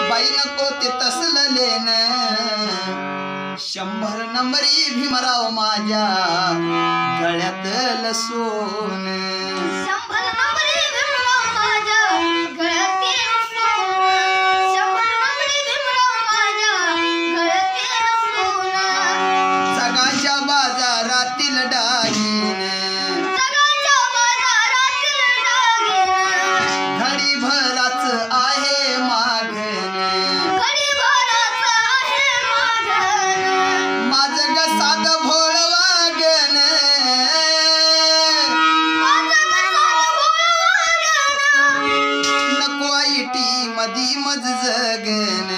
बाई नको ते तसलं लेन 100 नंबरी भीमराव माझ्या गळ्यातलं सोन 100 नंबरी भीमराव माझ्या गळ्यातील सोन 100 नंबरी भीमराव माझ्या गळ्यातील सोन जगाच्या बाजारातील डागीन जगाच्या बाजारातील डागीन घडी भराच आहे मागण गरीबाराच आहे मागण माझं ग साध भोळ वागण माझं कसाल भोळ वागण नको ऐटी मधी मज जगन